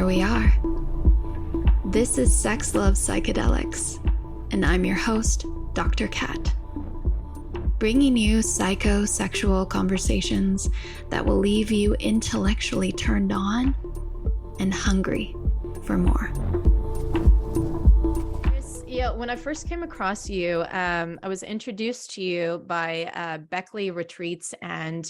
here we are. This is S.x Love Psychedelics, and I'm your host, Dr. Kat. Bringing you psychosexual conversations that will leave you intellectually turned on and hungry for more. Yeah, when I first came across you, I was introduced to you by Beckley Retreats, and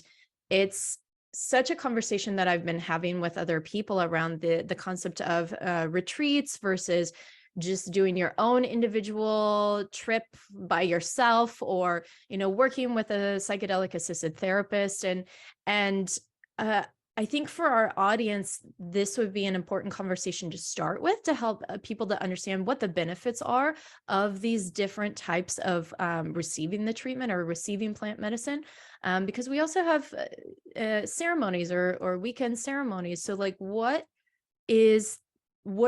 it's such a conversation that I've been having with other people around the concept of retreats versus just doing your own individual trip by yourself, or working with a psychedelic assisted therapist. And I think for our audience, this would be an important conversation to start with, to help people to understand what the benefits are of these different types of receiving the treatment or receiving plant medicine, because we also have ceremonies or weekend ceremonies. So like, what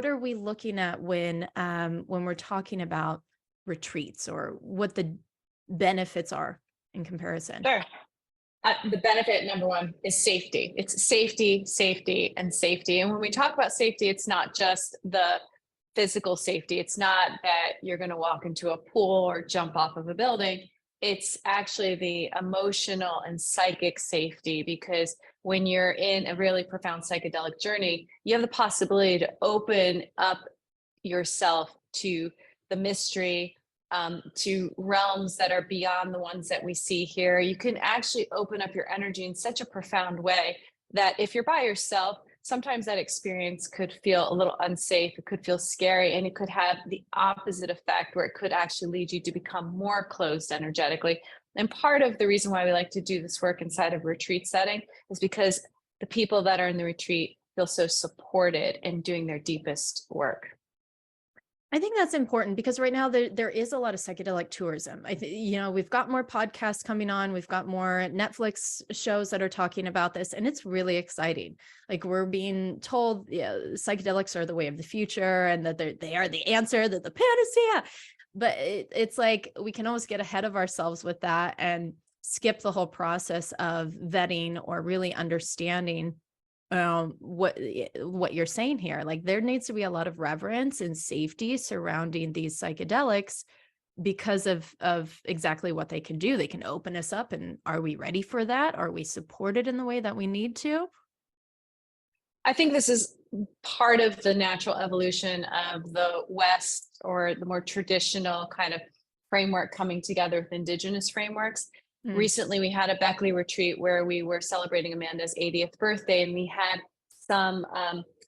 are we looking at when we're talking about retreats, or what the benefits are in comparison? Sure. The benefit, number one, is safety. It's safety, safety, and safety. And when we talk about safety, it's not just the physical safety. It's not that you're going to walk into a pool or jump off of a building. It's actually the emotional and psychic safety, because when you're in a really profound psychedelic journey, you have the possibility to open up yourself to the mystery, to realms that are beyond the ones that we see here. You can actually open up your energy in such a profound way that if you're by yourself, sometimes that experience could feel a little unsafe. It could feel scary, and it could have the opposite effect, where it could actually lead you to become more closed energetically. And part of the reason why we like to do this work inside of a retreat setting is because the people that are in the retreat feel so supported in doing their deepest work. I think that's important, because right now there is a lot of psychedelic tourism. I think, we've got more podcasts coming on. We've got more Netflix shows that are talking about this, and it's really exciting. Like, we're being told, psychedelics are the way of the future, and that they are the answer, that the panacea. But it's like, we can almost get ahead of ourselves with that and skip the whole process of vetting or really understanding what you're saying here. Like, there needs to be a lot of reverence and safety surrounding these psychedelics because of exactly what they can do. They can open us up, and are we ready for that? Are we supported in the way that we need to? I think this is part of the natural evolution of the West, or the more traditional kind of framework coming together with indigenous frameworks. Recently, we had a Beckley retreat where we were celebrating Amanda's 80th birthday, and we had some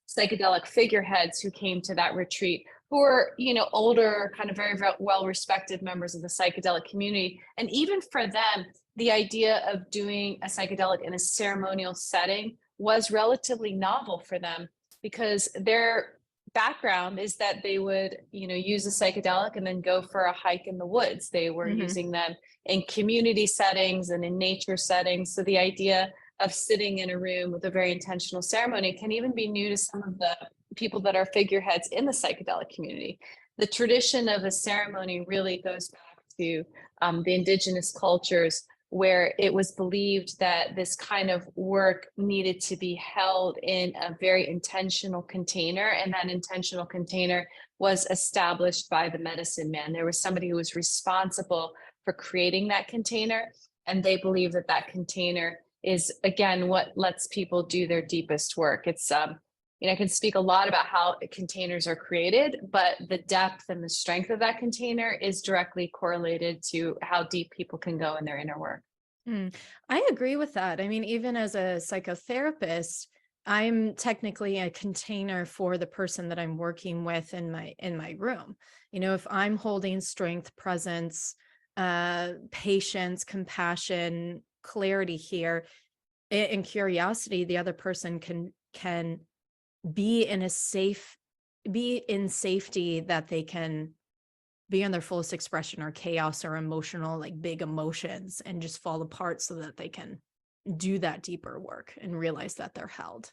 psychedelic figureheads who came to that retreat, who were, older, kind of very, very well-respected members of the psychedelic community. And even for them, the idea of doing a psychedelic in a ceremonial setting was relatively novel for them, because their background is that they would, use a psychedelic and then go for a hike in the woods. They were using them in community settings and in nature settings. So the idea of sitting in a room with a very intentional ceremony can even be new to some of the people that are figureheads in the psychedelic community. The tradition of a ceremony really goes back to the indigenous cultures, where it was believed that this kind of work needed to be held in a very intentional container, and that intentional container was established by the medicine man. There was somebody who was responsible for creating that container, and they believe that that container is, again, what lets people do their deepest work. It's I can speak a lot about how containers are created, but the depth and the strength of that container is directly correlated to how deep people can go in their inner work. I agree with that. I mean, even as a psychotherapist, I'm technically a container for the person that I'm working with in my room. If I'm holding strength, presence, patience, compassion, clarity here, and curiosity, the other person can be in safety, that they can be in their fullest expression, or chaos or emotional, like big emotions, and just fall apart, so that they can do that deeper work and realize that they're held.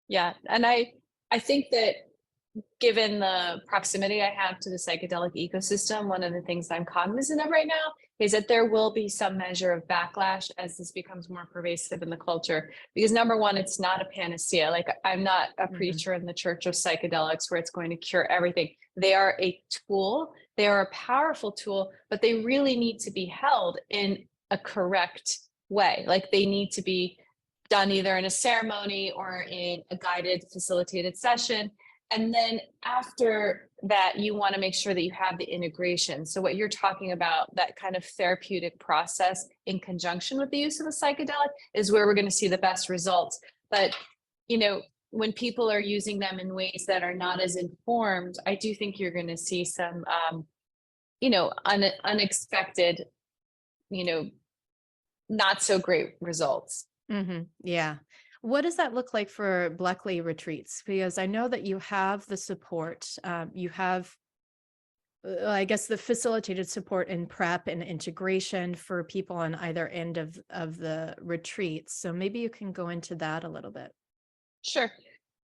Yeah. And I think that given the proximity I have to the psychedelic ecosystem, one of the things I'm cognizant of right now is that there will be some measure of backlash as this becomes more pervasive in the culture. Because number one, it's not a panacea. Like, I'm not a preacher in the church of psychedelics where it's going to cure everything. They are a tool. They are a powerful tool, but they really need to be held in a correct way. Like, they need to be done either in a ceremony or in a guided, facilitated session. And then after that, you want to make sure that you have the integration. So what you're talking about, that kind of therapeutic process in conjunction with the use of a psychedelic, is where we're going to see the best results. But, when people are using them in ways that are not as informed, I do think you're going to see some, unexpected, not so great results. Mm-hmm. Yeah. What does that look like for Beckley Retreats? Because I know that you have the support, you have, I guess, the facilitated support and prep and integration for people on either end of the retreats. So maybe you can go into that a little bit. Sure.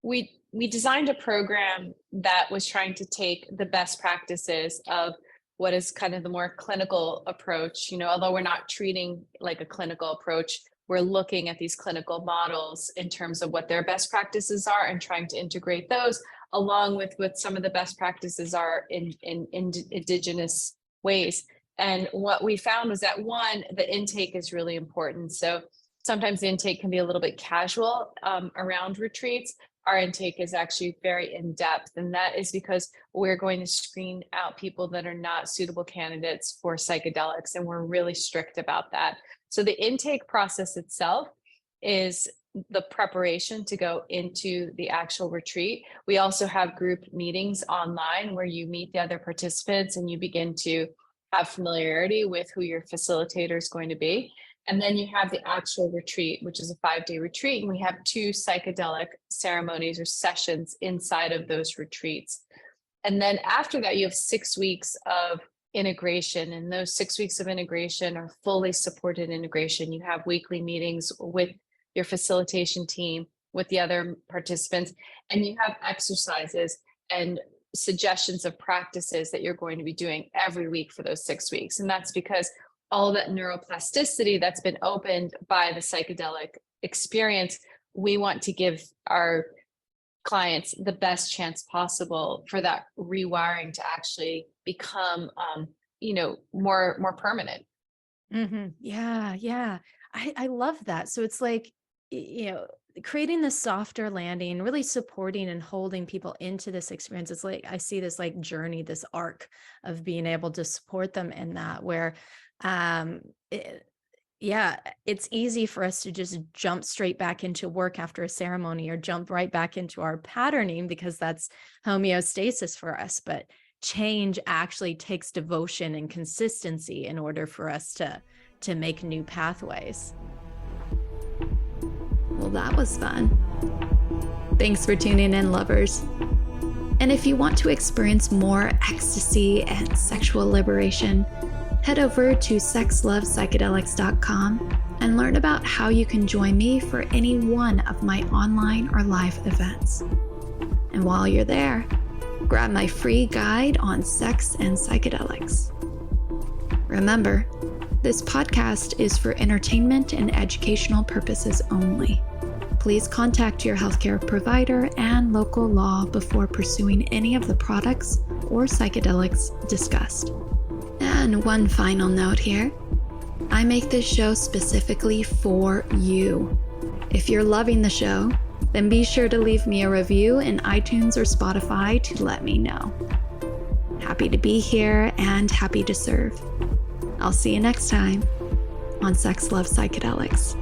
We designed a program that was trying to take the best practices of what is kind of the more clinical approach, although we're not treating like a clinical approach, we're looking at these clinical models in terms of what their best practices are and trying to integrate those along with what some of the best practices are in indigenous ways. And what we found was that, one, the intake is really important. So sometimes the intake can be a little bit casual around retreats. Our intake is actually very in-depth, and that is because we're going to screen out people that are not suitable candidates for psychedelics, and we're really strict about that. So the intake process itself is the preparation to go into the actual retreat. We also have group meetings online where you meet the other participants and you begin to have familiarity with who your facilitator is going to be. And then you have the actual retreat, which is a 5-day retreat. And we have 2 psychedelic ceremonies or sessions inside of those retreats. And then after that, you have 6 weeks of integration. And those 6 weeks of integration are fully supported integration. You have weekly meetings with your facilitation team, with the other participants, and you have exercises and suggestions of practices that you're going to be doing every week for those 6 weeks. And that's because all that neuroplasticity that's been opened by the psychedelic experience, we want to give our clients the best chance possible for that rewiring to actually become, more permanent. Mm-hmm. Yeah. I love that. So it's like, creating the softer landing, really supporting and holding people into this experience. It's like, I see this like journey, this arc of being able to support them in that, where it's easy for us to just jump straight back into work after a ceremony or jump right back into our patterning because that's homeostasis for us. But change actually takes devotion and consistency in order for us to make new pathways. Well, that was fun. Thanks for tuning in, lovers. And if you want to experience more ecstasy and sexual liberation, head over to sxlovepsychedelics.com and learn about how you can join me for any one of my online or live events. And while you're there, grab my free guide on sex and psychedelics. Remember, this podcast is for entertainment and educational purposes only. Please contact your healthcare provider and local law before pursuing any of the products or psychedelics discussed. And one final note here. I make this show specifically for you. If you're loving the show, then be sure to leave me a review in iTunes or Spotify to let me know. Happy to be here and happy to serve. I'll see you next time on S.x Love Psychedelics.